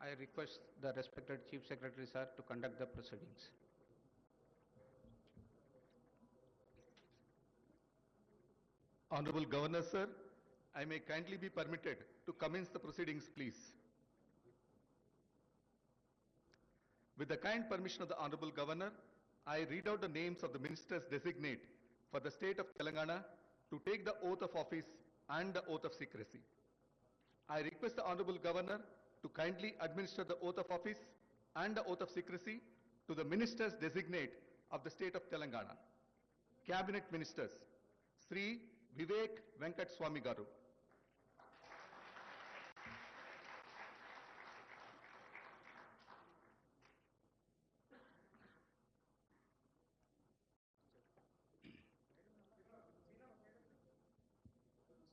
I request the respected Chief Secretary, sir, to conduct the proceedings. Honorable Governor, sir, I may kindly be permitted to commence the proceedings, please. With the kind permission of the Honorable Governor, I read out the names of the ministers designate for the state of Telangana to take the oath of office and the oath of secrecy. I request the Honorable Governor to kindly administer the oath of office and the oath of secrecy to the ministers designate of the state of Telangana. Cabinet Ministers, Sri Vivek Venkat Swami Garu.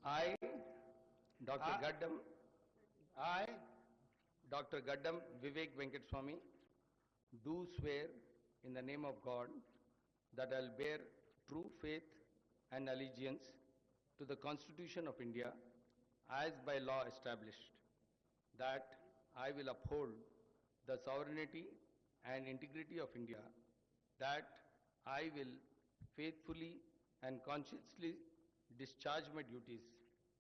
I, Dr. I- Gaddam, I, Dr. Gaddam Vivek Venkateswamy, do swear in the name of God that I will bear true faith and allegiance to the Constitution of India as by law established, that I will uphold the sovereignty and integrity of India, that I will faithfully and conscientiously discharge my duties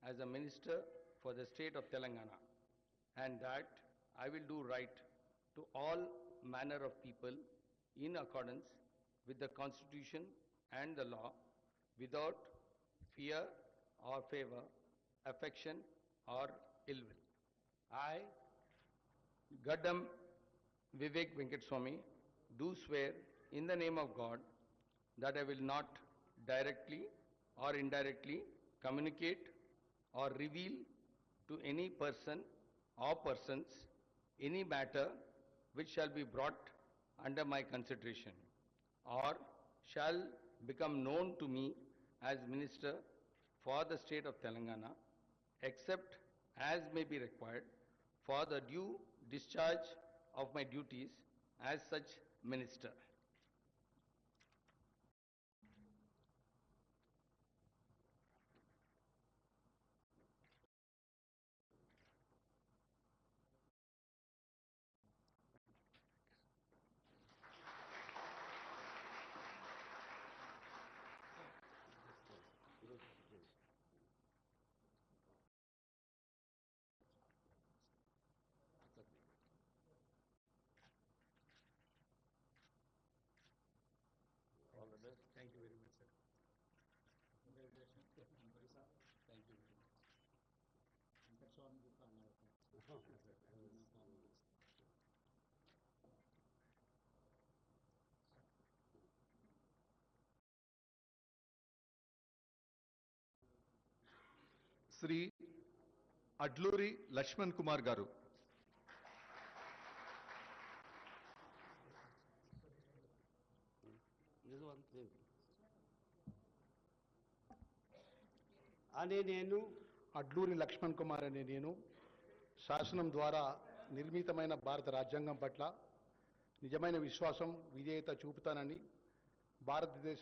as a minister for the state of Telangana, and that I will do right to all manner of people in accordance with the Constitution and the law, without fear or favor, affection or ill will. I, Gaddam Vivek Venkateswamy, do swear in the name of God that I will not directly or indirectly communicate or reveal to any person or persons any matter which shall be brought under my consideration or shall become known to me as Minister for the state of Telangana, except as may be required for the due discharge of my duties as such Minister. all the best. Thank you very much, sir. Congratulations. Thank you very much. Venkat Swami Gupta అన్నారు. Sri Adluri Lakshman Kumar Garu. అనే నేను అడ్లూరి లక్ష్మణ్ కుమార్ అనే నేను శాసనం ద్వారా నిర్మితమైన భారత రాజ్యాంగం పట్ల నిజమైన విశ్వాసం విధేయత చూపుతానని, భారతదేశ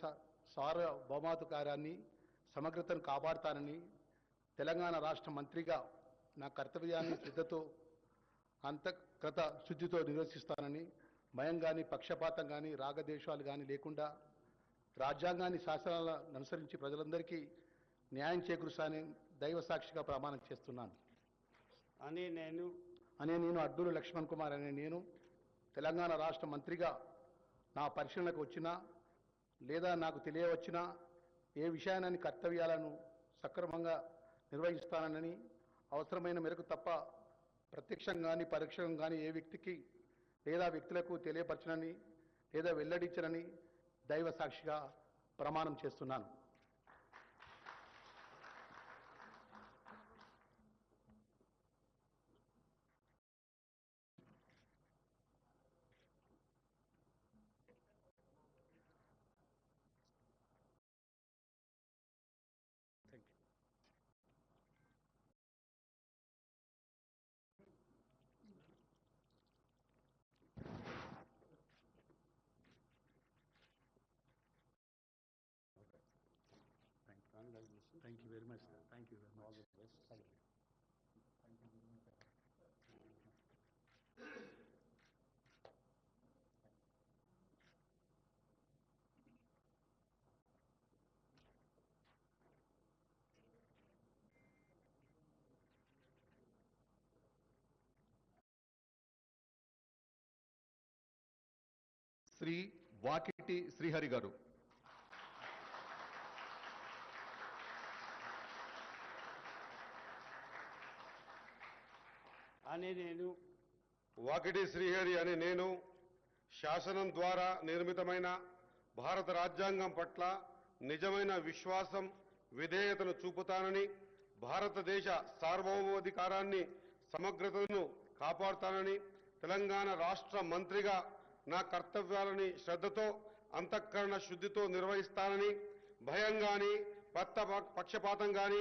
సార్వభౌమాధికారాన్ని సమగ్రతను కాపాడుతానని, తెలంగాణ రాష్ట్ర మంత్రిగా నా కర్తవ్యాన్ని శ్రద్ధతో అంతఃకృత శుద్ధితో నిర్వర్తిస్తానని, భయం కానీ పక్షపాతం కానీ రాగద్వేషాలు కానీ లేకుండా రాజ్యాంగాన్ని శాసనాలను అనుసరించి ప్రజలందరికీ న్యాయం చేకూరుస్తానని దైవ సాక్షిగా ప్రమాణం చేస్తున్నాను. అనే నేను అడ్డూరి లక్ష్మణ్ కుమార్ అనే నేను తెలంగాణ రాష్ట్ర మంత్రిగా నా పరిశీలనకు వచ్చినా లేదా నాకు తెలియవచ్చినా ఏ విషయాన్ని కర్తవ్యాలను సక్రమంగా నిర్వహిస్తానని, అవసరమైన మేరకు తప్ప ప్రత్యక్షంగా కానీ పరోక్షంగా కానీ ఏ వ్యక్తికి లేదా వ్యక్తులకు తెలియపరచనని లేదా వెల్లడించనని దైవ సాక్షిగా ప్రమాణం చేస్తున్నాను. Thank you. Thank you very much, sir. Thank you very much. All the best. Thank you. Thank you very much. Sri Vakiti Srihari Garu. అనే నేను వాకిటి శ్రీహరి అనే నేను శాసనం ద్వారా నిర్మితమైన భారత రాజ్యాంగం పట్ల నిజమైన విశ్వాసం విధేయతను చూపుతానని భారతదేశ సార్వభౌమాధికారాన్ని సమగ్రతను కాపాడుతానని తెలంగాణ రాష్ట్ర మంత్రిగా నా కర్తవ్యాలని శ్రద్ధతో అంతఃకరణ శుద్ధితో నిర్వహిస్తానని భయం గాని పక్షపాతం గాని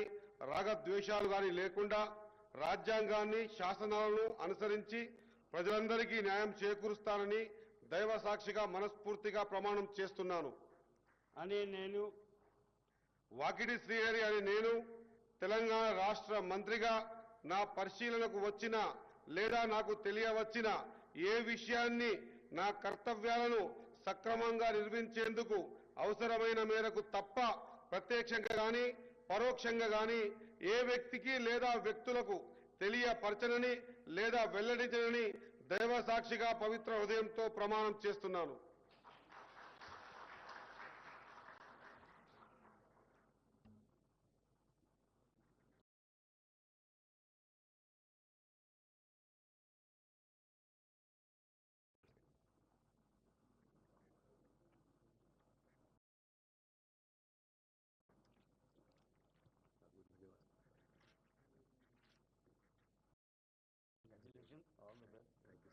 రాగద్వేషాలు గాని లేకుండా రాజ్యాంగాన్ని శాసనాలను అనుసరించి ప్రజలందరికీ న్యాయం చేకూరుస్తానని దైవ సాక్షిగా మనస్ఫూర్తిగా ప్రమాణం చేస్తున్నాను. అనే నేను వాకిటి శ్రీహరి అనే నేను తెలంగాణ రాష్ట్ర మంత్రిగా నా పరిశీలనకు వచ్చిన లేదా నాకు తెలియవచ్చిన ఏ విషయాన్ని నా కర్తవ్యాలను సక్రమంగా నిర్వహించేందుకు అవసరమైన మేరకు తప్ప ప్రత్యక్షంగా గాని పరోక్షంగా గాని ఏ వ్యక్తికి లేదా వ్యక్తులకు తెలియపరచనని లేదా వెల్లడించనని దైవ సాక్షిగా పవిత్ర హృదయంతో ప్రమాణం చేస్తున్నాను. All the best. Thank you.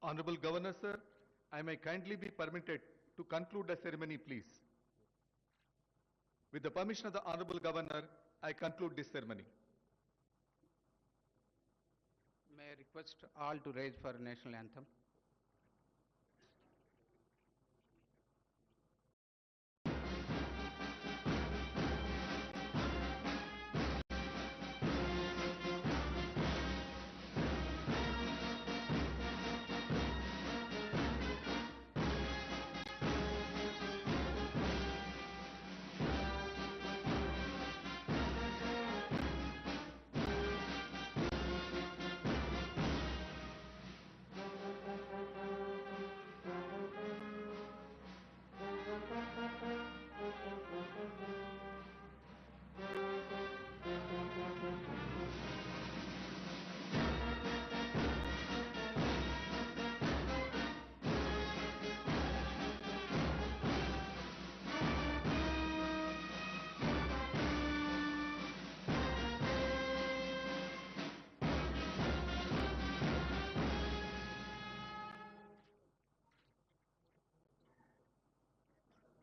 Honorable Governor, sir, I may kindly be permitted to conclude the ceremony, please. With the permission of the Honorable Governor, I conclude this ceremony. May I request all to raise for national anthem?